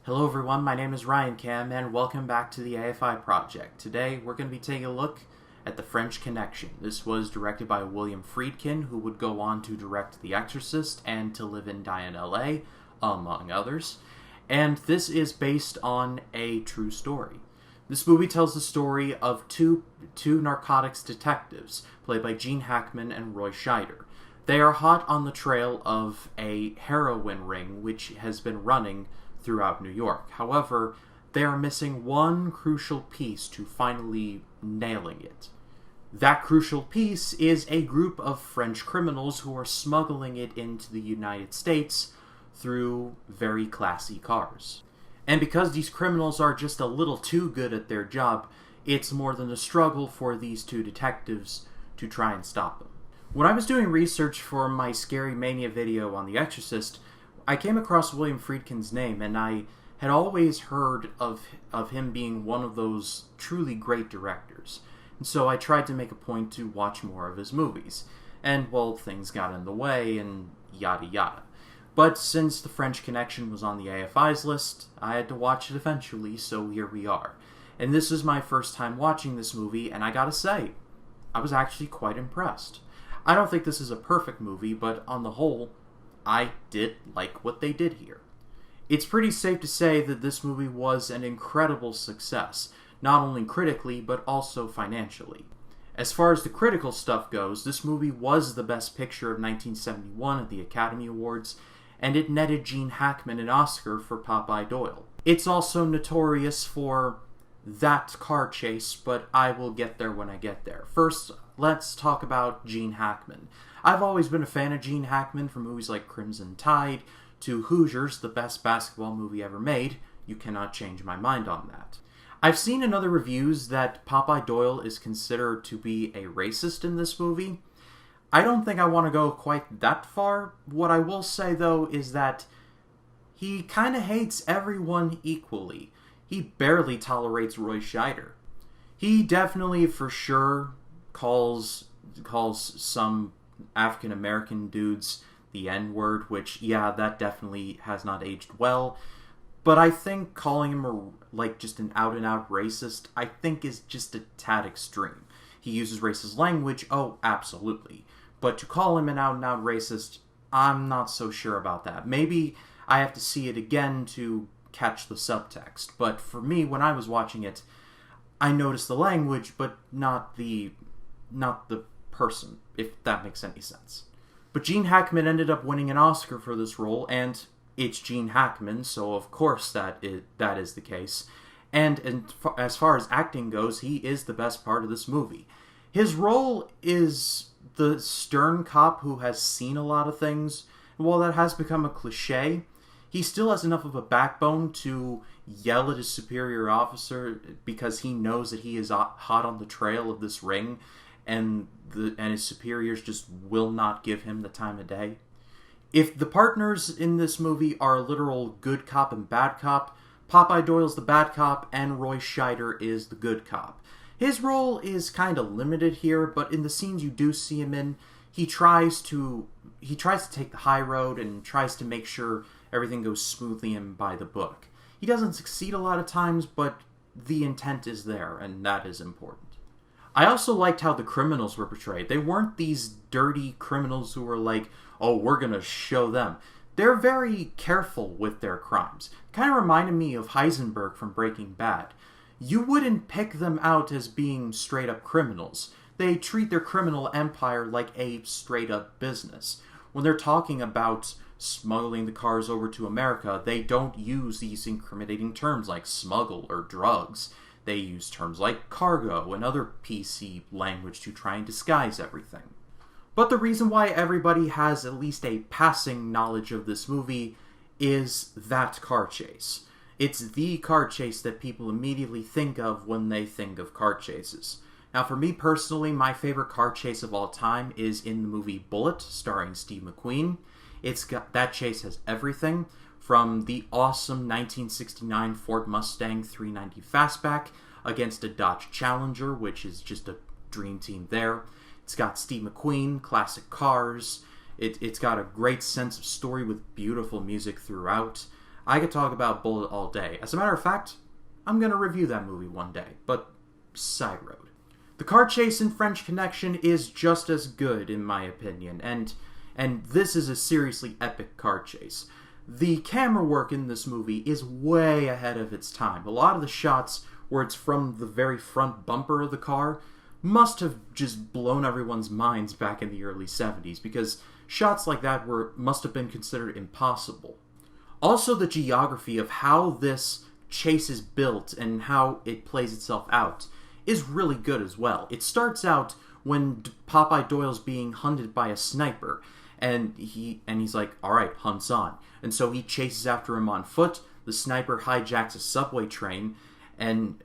Hello everyone, my name is Ryan Cam, and welcome back to the AFI project. Today we're going to be taking a look at The French Connection. This was directed by William Friedkin, who would go on to direct The Exorcist and To Live and Die in L.A., among others. And this is based on a true story. This movie tells the story of two narcotics detectives, played by Gene Hackman and Roy Scheider. They are hot on the trail of a heroin ring which has been running throughout New York. However, they are missing one crucial piece to finally nailing it. That crucial piece is a group of French criminals who are smuggling it into the United States through very classy cars. And because these criminals are just a little too good at their job, it's more than a struggle for these two detectives to try and stop them. When I was doing research for my Scary Mania video on The Exorcist, I came across William Friedkin's name, and I had always heard of him being one of those truly great directors. And so I tried to make a point to watch more of his movies. And, well, things got in the way, and yada yada. But since The French Connection was on the AFI's list, I had to watch it eventually, so here we are. And this is my first time watching this movie, and I gotta say, I was actually quite impressed. I don't think this is a perfect movie, but on the whole, I did like what they did here. It's pretty safe to say that this movie was an incredible success, not only critically, but also financially. As far as the critical stuff goes, this movie was the Best Picture of 1971 at the Academy Awards, and it netted Gene Hackman an Oscar for Popeye Doyle. It's also notorious for that car chase, but I will get there when I get there. First, let's talk about Gene Hackman. I've always been a fan of Gene Hackman, from movies like Crimson Tide to Hoosiers, the best basketball movie ever made. You cannot change my mind on that. I've seen in other reviews that Popeye Doyle is considered to be a racist in this movie. I don't think I want to go quite that far. What I will say, though, is that he kind of hates everyone equally. He barely tolerates Roy Scheider. He definitely, for sure, calls some African-American dudes the N-word, which, yeah, that definitely has not aged well. But I think calling him just an out-and-out racist, I think is just a tad extreme. He uses racist language, oh, absolutely. But to call him an out-and-out racist, I'm not so sure about that. Maybe I have to see it again to catch the subtext. But for me, when I was watching it, I noticed the language, but not the person, if that makes any sense. But Gene Hackman ended up winning an Oscar for this role, and it's Gene Hackman, so of course that is the case. And as far as acting goes, he is the best part of this movie. His role is the stern cop who has seen a lot of things. While that has become a cliche, he still has enough of a backbone to yell at his superior officer because he knows that he is hot on the trail of this ring, and his superiors just will not give him the time of day. If the partners in this movie are a literal good cop and bad cop, Popeye Doyle's the bad cop and Roy Scheider is the good cop. His role is kind of limited here, but in the scenes you do see him in, he tries to take the high road and tries to make sure everything goes smoothly and by the book. He doesn't succeed a lot of times, but the intent is there, and that is important. I also liked how the criminals were portrayed. They weren't these dirty criminals who were like, oh, we're gonna show them. They're very careful with their crimes. Kind of reminded me of Heisenberg from Breaking Bad. You wouldn't pick them out as being straight-up criminals. They treat their criminal empire like a straight-up business. When they're talking about smuggling the cars over to America, they don't use these incriminating terms like smuggle or drugs. They use terms like cargo and other PC language to try and disguise everything. But the reason why everybody has at least a passing knowledge of this movie is that car chase. It's the car chase that people immediately think of when they think of car chases. Now, for me personally, my favorite car chase of all time is in the movie Bullitt, starring Steve McQueen. That chase has everything from the awesome 1969 Ford Mustang 390 Fastback against a Dodge Challenger, which is just a dream team there. It's got Steve McQueen, classic cars. It's got a great sense of story with beautiful music throughout. I could talk about Bullet all day. As a matter of fact, I'm going to review that movie one day, but side road. The car chase in French Connection is just as good, in my opinion, and this is a seriously epic car chase. The camera work in this movie is way ahead of its time. A lot of the shots where it's from the very front bumper of the car must have just blown everyone's minds back in the early 70s, because shots like that must have been considered impossible. Also, the geography of how this chase is built and how it plays itself out is really good as well. It starts out when Popeye Doyle's being hunted by a sniper, and he's like, alright, hunt's on. And so he chases after him on foot. The sniper hijacks a subway train, and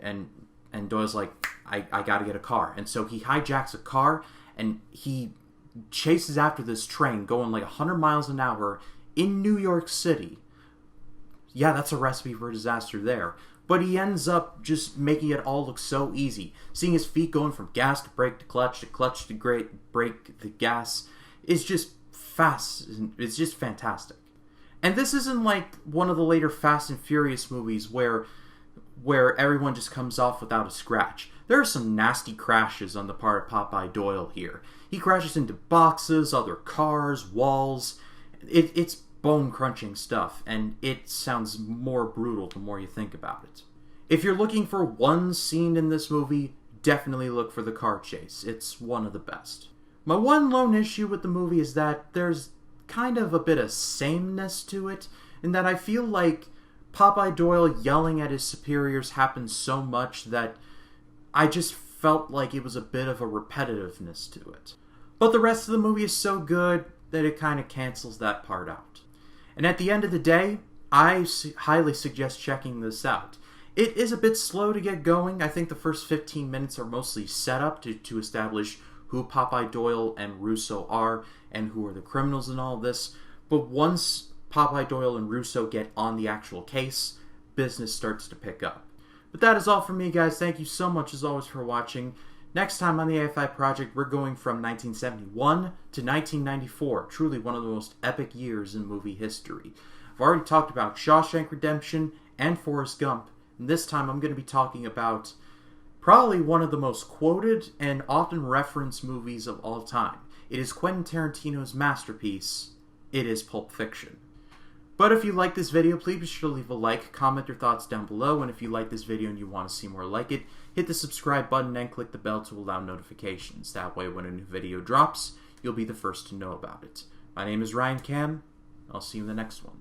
Doyle's like, I gotta get a car. And so he hijacks a car, and he chases after this train going like 100 miles an hour in New York City. Yeah, that's a recipe for disaster there. But he ends up just making it all look so easy. Seeing his feet going from gas to brake to clutch to brake the gas is just fast. It's just fantastic. And this isn't like one of the later Fast and Furious movies where everyone just comes off without a scratch. There are some nasty crashes on the part of Popeye Doyle here. He crashes into boxes, other cars, walls. It's bone-crunching stuff, and it sounds more brutal the more you think about it. If you're looking for one scene in this movie, definitely look for the car chase. It's one of the best. My one lone issue with the movie is that there's kind of a bit of sameness to it, in that I feel like Popeye Doyle yelling at his superiors happens so much that I just felt like it was a bit of a repetitiveness to it. But the rest of the movie is so good that it kind of cancels that part out. And at the end of the day, I highly suggest checking this out. It is a bit slow to get going. I think the first 15 minutes are mostly set up to establish who Popeye Doyle and Russo are and who are the criminals in all this. But once Popeye Doyle and Russo get on the actual case, business starts to pick up. But that is all from me, guys. Thank you so much, as always, for watching. Next time on the AFI Project, we're going from 1971 to 1994. Truly one of the most epic years in movie history. I've already talked about Shawshank Redemption and Forrest Gump. And this time I'm going to be talking about probably one of the most quoted and often referenced movies of all time. It is Quentin Tarantino's masterpiece. It is Pulp Fiction. But if you like this video, please be sure to leave a like, comment your thoughts down below, and if you like this video and you want to see more like it, hit the subscribe button and click the bell to allow notifications. That way when a new video drops, you'll be the first to know about it. My name is Ryan Cam. I'll see you in the next one.